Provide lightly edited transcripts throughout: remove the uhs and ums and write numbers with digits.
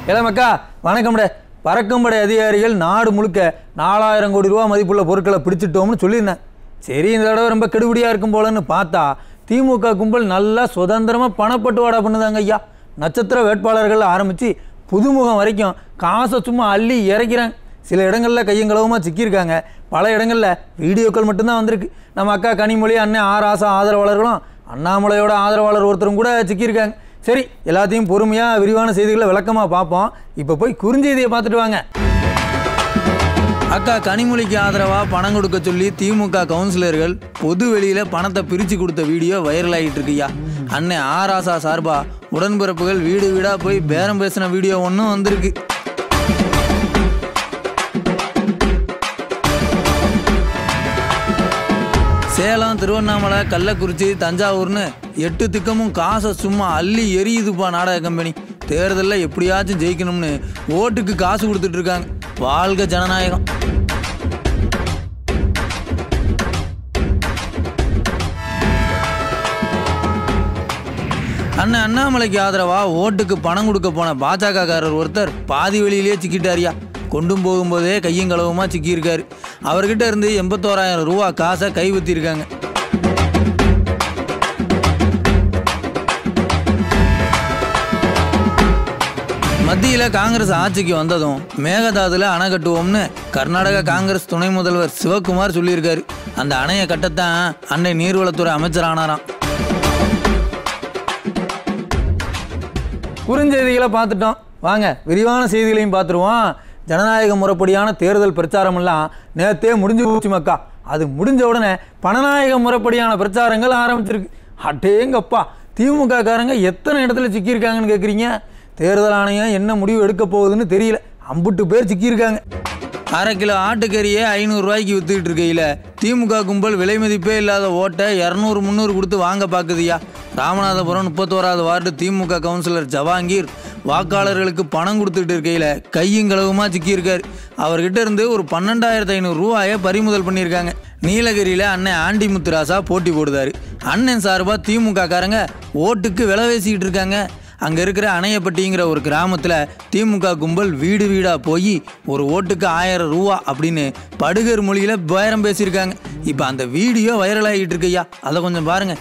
மக்கா வணக்கம்டே. பறக்கும்படை அதிகாரிகள் நாடு முழுக்க 4000 கோடி ரூபா மதிப்புள்ள பொருட்களை பிடிச்சிட்டோம்னு சொல்லியிருந்தேன். சரி, இந்த தடவை ரொம்ப கெடுபடியாக இருக்கும் போலன்னு பார்த்தா திமுக கும்பல் நல்லா சுதந்திரமாக பணப்பட்டுவாடா பண்ணுதாங்க ஐயா. நட்சத்திர வேட்பாளர்கள் ஆரம்பித்து புதுமுகம் வரைக்கும் காசை சும்மா அள்ளி இறக்கிறாங்க. சில இடங்களில் கையங்களவுமாக சிக்கியிருக்காங்க. பல இடங்களில் வீடியோக்கள் மட்டும்தான் வந்திருக்கு. நம்ம அக்கா கனிமொழி, அண்ணன் ஆர் ஆசா ஆதரவாளர்களும் அண்ணாமலையோட ஆதரவாளர் ஒருத்தரும் கூட சிக்கியிருக்காங்க. சரி, எல்லாத்தையும் பொறுமையாக விரிவான செய்திகளை விளக்கமாக பார்ப்போம். இப்போ போய் குறுஞ்செய்தியை பார்த்துட்டு வாங்க. அக்கா கனிமொழிக்கு ஆதரவாக பணம் கொடுக்க சொல்லி திமுக கவுன்சிலர்கள் பொது வெளியில் பணத்தை பிரித்து கொடுத்த வீடியோ வைரல் ஆகிட்டு இருக்குயா. அண்ணன் ஆர் ஆசா சார்பாக உடன்பிறப்புகள் வீடு வீடாக போய் பேரம் பேசின வீடியோ ஒன்றும் வந்திருக்கு. சேலம், திருவண்ணாமலை, கள்ளக்குறிச்சி, தஞ்சாவூர்னு 8 திக்கமும் காசை சும்மா அள்ளி எரியுதுப்பா நாடக கம்பெனி. தேர்தலில் எப்படியாச்சும் ஜெயிக்கணும்னு ஓட்டுக்கு காசு கொடுத்துட்டு இருக்காங்க. வாழ்க ஜனநாயகம். அண்ணன் அண்ணாமலைக்கு ஆதரவா ஓட்டுக்கு பணம் கொடுக்க போன பாஜகக்காரர் ஒருத்தர் பாதி வெளியிலேயே சிக்கிட்டாரியா. கொண்டும் போகும்போதே கையும் களவுமா சிக்கியிருக்காரு. அவர்கிட்ட இருந்து 81,000 ரூபா காசை கைவித்திருக்காங்க. மத்தியில் காங்கிரஸ் ஆட்சிக்கு வந்ததும் மேகதாதுல அணை கட்டுவோம்னு கர்நாடக காங்கிரஸ் துணை முதல்வர் சிவகுமார் சொல்லியிருக்காரு. அந்த அணையை கட்டத்தான் அன்னை நீர்வளத்துறை அமைச்சர் ஆனாராம். குறுஞ்செய்திகளை பார்த்துட்டோம், வாங்க விரிவான செய்திகளையும் பார்த்துருவோம். ஜனநாயக முறைப்படியான தேர்தல் பிரச்சாரமெல்லாம் நேற்றே முடிஞ்சு போச்சு மக்கா. அது முடிஞ்ச உடனே பணநாயக முறைப்படியான பிரச்சாரங்கள் ஆரம்பிச்சிருக்கு. அட்டேங்கப்பா, திமுக காரங்க எத்தனை இடத்துல சிக்கியிருக்காங்கன்னு கேட்குறீங்க. தேர்தல் ஆணையம் என்ன முடிவு எடுக்க போகுதுன்னு தெரியல. 50 பேர் சிக்கியிருக்காங்க. 1/2 கிலோ ஆட்டுக்கறியே 500 ரூபாய்க்கு வித்துக்கிட்டு இருக்கையில் திமுக கும்பல் விலை மதிப்பே இல்லாத ஓட்டை 200, 300 கொடுத்து வாங்க பார்க்குதுயா. ராமநாதபுரம் 31வது வார்டு திமுக கவுன்சிலர் ஜவாங்கீர் வாக்காளர்களுக்கு பணம் கொடுத்துட்டு இருக்கையில் கையும் களவுமாக சிக்கியிருக்காரு. அவர்கிட்ட இருந்து ஒரு 12,500 ரூபாயை பறிமுதல் பண்ணியிருக்காங்க. நீலகிரியில் அண்ணன் ஆண்டி முத்துராசா போட்டி போடுதாரு. அண்ணன் சார்பாக திமுக காரங்க ஓட்டுக்கு விலை பேசிக்கிட்டு இருக்காங்க. அங்கே இருக்கிற அணையப்பட்டிங்கிற ஒரு கிராமத்தில் திமுக கும்பல் வீடு வீடாக போய் ஒரு ஓட்டுக்கு 1000 ரூபா அப்படின்னு படுகர் மொழியில் பேரம் பேசியிருக்காங்க. இப்போ அந்த வீடியோ வைரல் ஆகிட்டு இருக்கையா, அதை கொஞ்சம் பாருங்க.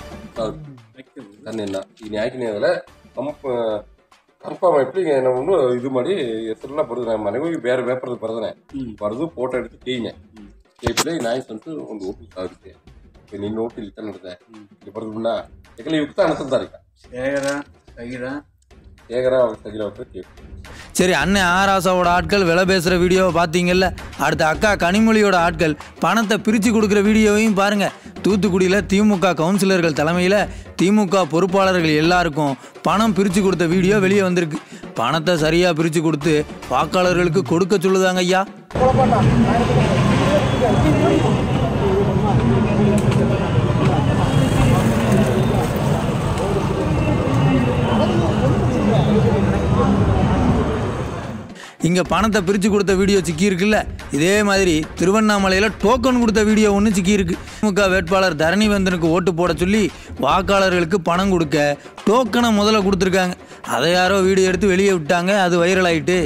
கன்ஃபார்ம் எப்படி ஒன்று இது மாதிரி எத்தனைலாம் படுது நான் மனைவி வேறு வேப்படுறது படுதுனேன் வருது ஃபோட்டோ எடுத்து தேய்னேன் தேய்ப்பில் நான் சொல்லிட்டு ಒಂದು ஓட்டு சாகுது இப்போ நின்று ஓட்டு இழுத்தான் எடுத்தேன் இது படுதுன்னா எங்களை யுக்தான் அனுத்தம் இருக்கா கேட்குறா அவர் சகில விட்டு. சரி, அண்ணன் ஆர் ஆசாவோட ஆட்கள் விலை பேசுகிற வீடியோவை பார்த்தீங்கல்ல. அடுத்த அக்கா கனிமொழியோட ஆட்கள் பணத்தை பிரித்து கொடுக்குற வீடியோவையும் பாருங்கள். தூத்துக்குடியில் திமுக கவுன்சிலர்கள் தலைமையில் திமுக பொறுப்பாளர்கள் எல்லாருக்கும் பணம் பிரித்து கொடுத்த வீடியோ வெளியே வந்திருக்கு. பணத்தை சரியாக பிரித்து கொடுத்து வாக்காளர்களுக்கு கொடுக்க சொல்லுதாங்க ஐயா. இங்கே பணத்தை பிரித்து கொடுத்த வீடியோ சிக்கியிருக்குல்ல. இதே மாதிரி திருவண்ணாமலையில் டோக்கன் கொடுத்த வீடியோ ஒன்று சிக்கியிருக்கு. திமுக வேட்பாளர் தரணிவேந்தனுக்கு ஓட்டு போட சொல்லி வாக்காளர்களுக்கு பணம் கொடுக்க டோக்கனை முதல்ல கொடுத்துருக்காங்க. அதை யாரோ வீடியோ எடுத்து வெளியே விட்டாங்க. அது வைரல் ஆகிட்டு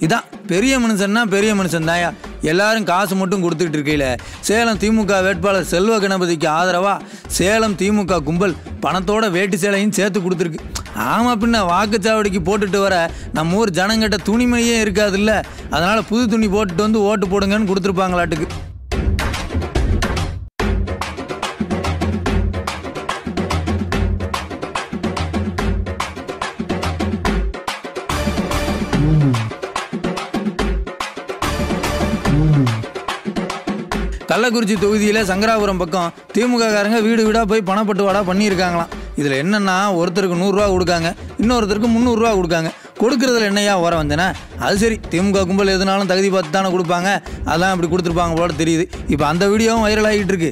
இதான் பெரிய மனுஷன்னா பெரிய மனுஷன் தாயா. எல்லாரும் காசு மட்டும் கொடுத்துட்டு இருக்கையில் சேலம் திமுக வேட்பாளர் செல்வ கணபதிக்கு ஆதரவாக சேலம் திமுக கும்பல் பணத்தோட வேட்டி சேலையும் சேர்த்து கொடுத்துருக்கு. ஆமாம், பின்ன வாக்குச்சாவடிக்கு போட்டுட்டு வர நம்ம ஊர் ஜனங்கிட்ட துணிமணியே இருக்காது இல்லை. அதனால் புது துணி போட்டுட்டு வந்து ஓட்டு போடுங்கன்னு கொடுத்துருப்பாங்களாட்டுக்கு. கள்ளக்குறிச்சி தொகுதியில் சங்கராபுரம் பக்கம் திமுக காரங்க வீடு வீடாக போய் பணப்பட்டுவாடா பண்ணியிருக்காங்களாம். இதில் என்னென்னா ஒருத்தருக்கு 100 ரூபா கொடுக்காங்க, இன்னொருத்தருக்கு 300 ரூபா கொடுக்காங்க. கொடுக்குறதுல என்னையா ஓர வந்தேன்னா, அது சரி திமுக கும்பல் எதுனாலும் தகுதி பார்த்து தானே கொடுப்பாங்க, அதான் இப்படி கொடுத்துருப்பாங்க போல தெரியுது. இப்போ அந்த வீடியோவும் வைரல் ஆகிட்டு இருக்கு.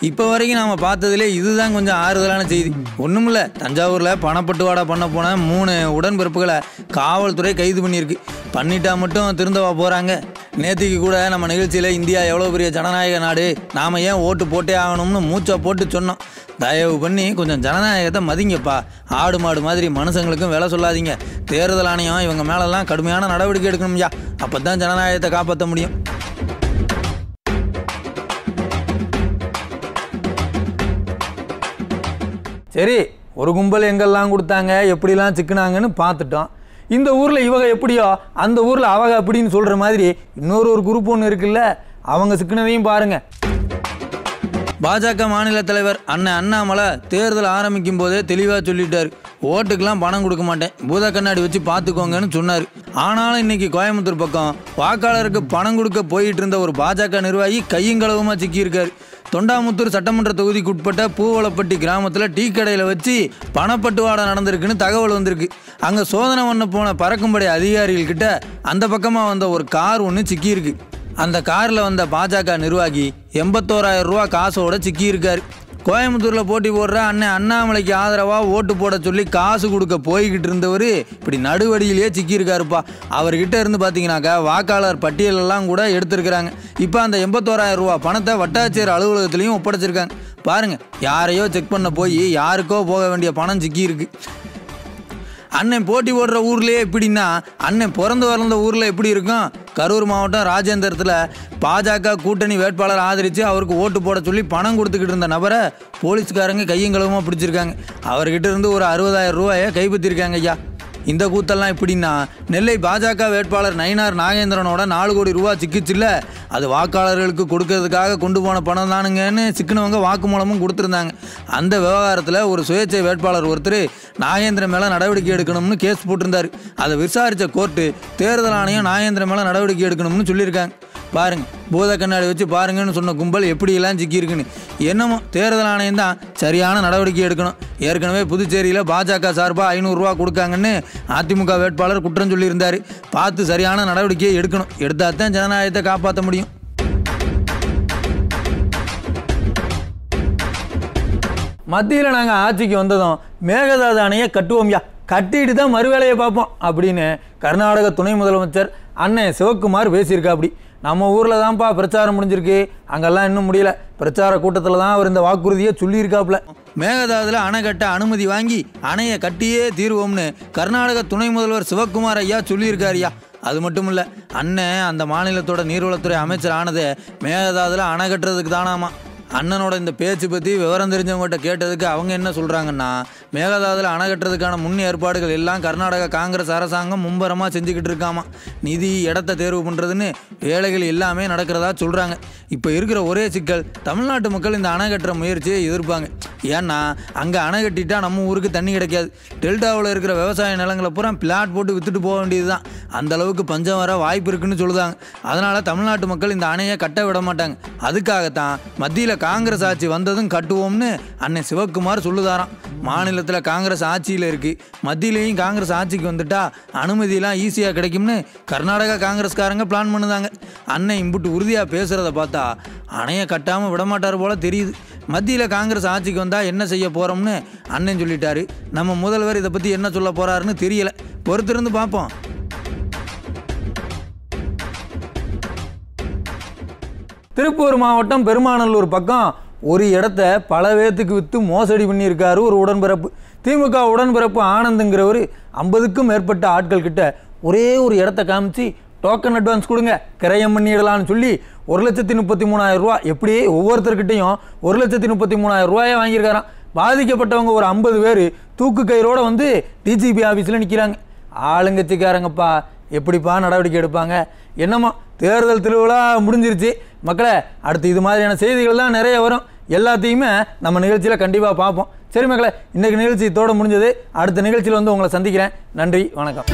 இப்போ வரைக்கும் நாம் பார்த்ததுலே இதுதான் கொஞ்சம் ஆறுதலான செய்தி. ஒன்றுமில்ல, தஞ்சாவூரில் பணப்பட்டுவாடா பண்ண போன 3 உடன்பிறப்புகளை காவல்துறை கைது பண்ணியிருக்கு. பண்ணிட்டா மட்டும் திருந்தவா போகிறாங்க? நேற்றுக்கு கூட நம்ம நிகழ்ச்சியில் இந்தியா எவ்வளோ பெரிய ஜனநாயக நாடு, நாம் ஏன் ஓட்டு போட்டே ஆகணும்னு மூச்சை போட்டு சொன்னோம். தயவு பண்ணி கொஞ்சம் ஜனநாயகத்தை மதிங்கப்பா. ஆடு மாடு மாதிரி மனுஷங்களுக்கும் விலை சொல்லாதீங்க. தேர்தல் ஆணையம் இவங்க மேலெல்லாம் கடுமையான நடவடிக்கை எடுக்கணும்யா. அப்போ தான் ஜனநாயகத்தை காப்பாற்ற முடியும். சரி, ஒரு கும்பல் எங்கெல்லாம் கொடுத்தாங்க, எப்படிலாம் சிக்கினாங்கன்னு பார்த்துட்டோம். இந்த ஊரில் இவங்க எப்படியோ அந்த ஊரில் அவங்க அப்படின்னு சொல்கிற மாதிரி ஒரு குரூப் ஒன்று இருக்குல்ல, அவங்க சிக்கினதையும் பாருங்கள். பாஜக மாநில தலைவர் அண்ணன் அண்ணாமலை தேர்தல் ஆரம்பிக்கும் போதே தெளிவாக சொல்லிட்டார், ஓட்டுக்கெல்லாம் பணம் கொடுக்க மாட்டேன், பூத கண்ணாடி வச்சு பார்த்துக்கோங்கன்னு சொன்னார். ஆனாலும் இன்னைக்கு கோயம்புத்தூர் பக்கம் வாக்காளருக்கு பணம் கொடுக்க போயிட்டு இருந்த ஒரு பாஜக நிர்வாகி கையங்களவுமாக சிக்கியிருக்காரு. தொண்டாமுத்தூர் சட்டமன்ற தொகுதிக்கு உட்பட்ட பூவளப்பட்டி கிராமத்தில் டீ கடையில் வச்சு பணப்பட்டுவாடை நடந்திருக்குன்னு தகவல் வந்திருக்கு. அங்கே சோதனை பண்ண போன பறக்கும்படை அதிகாரிகள்கிட்ட அந்த பக்கமாக வந்த ஒரு கார் ஒன்று சிக்கியிருக்கு. அந்த காரில் வந்த பாஜக நிர்வாகி 81,000 ரூபா காசோட சிக்கியிருக்காரு. கோயம்புத்தூரில் போட்டி போடுற அண்ணன் அண்ணாமலைக்கு ஆதரவாக ஓட்டு போட சொல்லி காசு கொடுக்க போய்கிட்டு இருந்தவர் இப்படி நடுவடியிலேயே சிக்கியிருக்காருப்பா. அவர்கிட்ட இருந்து பார்த்தீங்கன்னாக்கா வாக்காளர் பட்டியலெல்லாம் கூட எடுத்திருக்கிறாங்க. இப்போ அந்த 81,000 ரூபா பணத்தை வட்டாட்சியர் அலுவலகத்துலேயும் ஒப்படைச்சிருக்காங்க. பாருங்கள், யாரையோ செக் பண்ண போய் யாருக்கோ போக வேண்டிய பணம் சிக்கியிருக்கு. அண்ணன் போட்டி போடுற ஊர்லேயே எப்படின்னா, அண்ணன் பிறந்து வளர்ந்த ஊரில் எப்படி இருக்கும்? கரூர் மாவட்டம் ராஜேந்திரத்தில் பாஜக கூட்டணி வேட்பாளர் ஆதரித்து அவருக்கு ஓட்டு போட சொல்லி பணம் கொடுத்துக்கிட்டு இருந்த நபரை போலீஸ்காரங்க கையங்களவுமாக பிடிச்சிருக்காங்க. அவர்கிட்ட இருந்து ஒரு 60,000 ரூபாயை கைப்பற்றிருக்காங்க ஐயா. இந்த கூத்தெல்லாம் எப்படின்னா, நெல்லை பாஜக வேட்பாளர் நயினார் நாகேந்திரனோட 4 கோடி ரூபா சிக்கிச்சுல்ல, அது வாக்காளர்களுக்கு கொடுக்கறதுக்காக கொண்டு போன பணம் தானுங்கன்னு சிக்கினவங்க வாக்குமூலமும் கொடுத்துருந்தாங்க. அந்த விவகாரத்தில் ஒரு சுயேட்சை வேட்பாளர் ஒருத்தர் நாகேந்திரன் மேலே நடவடிக்கை எடுக்கணும்னு கேஸ் போட்டிருந்தார். அதை விசாரித்த கோர்ட்டு தேர்தல் ஆணையம் நாகேந்திரன் மேலே நடவடிக்கை எடுக்கணும்னு சொல்லியிருக்காங்க. பாருங்கள், பூத கண்ணாடி வச்சு பாருங்கன்னு சொன்ன கும்பல் எப்படியெல்லாம் சிக்கியிருக்குன்னு. என்னமோ தேர்தல் ஆணையம் தான் சரியான நடவடிக்கை எடுக்கணும். ஏற்கனவே புதுச்சேரியில் பாஜக சார்பாக 500 ரூபா கொடுக்காங்கன்னு அதிமுக வேட்பாளர் குற்றம் சொல்லியிருந்தார். பார்த்து சரியான நடவடிக்கையை எடுக்கணும். எடுத்தால் தான் ஜனநாயகத்தை காப்பாற்ற முடியும். மத்தியில் நாங்கள் ஆட்சிக்கு வந்ததும் மேகதாது அணையை கட்டுவோம்யா, கட்டிட்டு தான் மறுவேளையை பார்ப்போம் அப்படின்னு கர்நாடக துணை முதலமைச்சர் அண்ணன் சிவக்குமார் பேசியிருக்கா. அப்படி நம்ம ஊரில் தான்ப்பா பிரச்சாரம் முடிஞ்சிருக்கு, அங்கெல்லாம் இன்னும் முடியல. பிரச்சார கூட்டத்தில் தான் அவர் இந்த வாக்குறுதியை சொல்லியிருக்காப்புல. மேகதாதுல அணை கட்ட அனுமதி வாங்கி அணையை கட்டியே தீர்வோம்னு கர்நாடக துணை முதல்வர் சிவக்குமார் ஐயா சொல்லியிருக்காருயா. அது மட்டும் இல்லை, அண்ணன் அந்த மாநிலத்தோட நீர்வளத்துறை அமைச்சர் ஆனதே மேகதாதுல அணை கட்டுறதுக்கு தானாமா. அண்ணனோட இந்த பேச்சு பற்றி விவரம் தெரிஞ்சவங்ககிட்ட கேட்டதுக்கு அவங்க என்ன சொல்கிறாங்கன்னா, மேகதாதுல அணை கட்டுறதுக்கான முன் ஏற்பாடுகள் எல்லாம் கர்நாடக காங்கிரஸ் அரசாங்கம் மும்பரமாக செஞ்சுக்கிட்டு இருக்காமா. நிதி, இடத்தை தேர்வு பண்ணுறதுன்னு வேலைகள் எல்லாமே நடக்கிறதா சொல்கிறாங்க. இப்போ இருக்கிற ஒரே சிக்கல், தமிழ்நாட்டு மக்கள் இந்த அணை கட்டுற முயற்சியை எதிர்ப்பாங்க. ஏன்னா அங்கே அணை கட்டிட்டா நம்ம ஊருக்கு தண்ணி கிடைக்காது. டெல்டாவில் இருக்கிற விவசாய நிலங்களை பூரா பிளாட் போட்டு விற்றுட்டு போக வேண்டியது தான். அந்தளவுக்கு பஞ்சம் வர வாய்ப்பு இருக்குன்னு சொல்லுதாங்க. அதனால் தமிழ்நாட்டு மக்கள் இந்த அணையை கட்ட விட மாட்டாங்க. அதுக்காகத்தான் மத்தியில் காங்கிரஸ் ஆட்சி வந்ததும் கட்டுவோம்னு அண்ணன் சிவக்குமார் சொல்லுதாராம். மாநிலத்தில் காங்கிரஸ் ஆட்சியில் இருக்குது, மத்தியிலையும் காங்கிரஸ் ஆட்சிக்கு வந்துட்டா அனுமதியெல்லாம் ஈஸியாக கிடைக்கும்னு கர்நாடகா காங்கிரஸ்காரங்க பிளான் பண்ணுதாங்க. அண்ணன் இம்புட்டு உறுதியாக பேசுகிறத பார்த்தா அணையை கட்டாமல் விடமாட்டார் போல தெரியுது. மத்தியில் காங்கிரஸ் ஆட்சிக்கு வந்தால் என்ன செய்ய போகிறோம்னு அண்ணன் சொல்லிட்டாரு. நம்ம முதல்வர் இதை பற்றி என்ன சொல்ல போகிறாருன்னு தெரியலை. பொறுத்திருந்து பார்ப்போம். திருப்பூர் மாவட்டம் பெருமாநல்லூர் பக்கம் ஒரு இடத்த பல பேத்துக்கு விற்று மோசடி பண்ணியிருக்காரு ஒரு உடன்பிறப்பு. திமுக உடன்பிறப்பு ஆனந்துங்கிறவர் 50க்கும் மேற்பட்ட ஆட்கள் கிட்ட ஒரே ஒரு இடத்த காமிச்சு டோக்கன் அட்வான்ஸ் கொடுங்க, கிரயம் பண்ணிடலான்னு சொல்லி 1,33,000 ரூபா, எப்படியே ஒவ்வொருத்தர்கிட்டையும் 1,33,000 ரூபாயை வாங்கியிருக்காராம். பாதிக்கப்பட்டவங்க ஒரு 50 பேர் தூக்கு கயிறோடு வந்து டிஜிபி ஆஃபீஸில் நிற்கிறாங்க. ஆளுங்கட்சிக்காரங்கப்பா எப்படிப்பா நடவடிக்கை எடுப்பாங்க? என்னமோ தேர்தல் திருவிழா முடிஞ்சிருச்சு மக்களே. அடுத்து இது மாதிரியான செய்திகள் தான் நிறைய வரும். எல்லாத்தையுமே நம்ம நிகழ்ச்சியில் கண்டிப்பாக பார்ப்போம். சரி மக்களே, இன்றைக்கு நிகழ்ச்சி இதோட முடிஞ்சது. அடுத்த நிகழ்ச்சியில் வந்து உங்களை சந்திக்கிறேன். நன்றி, வணக்கம்.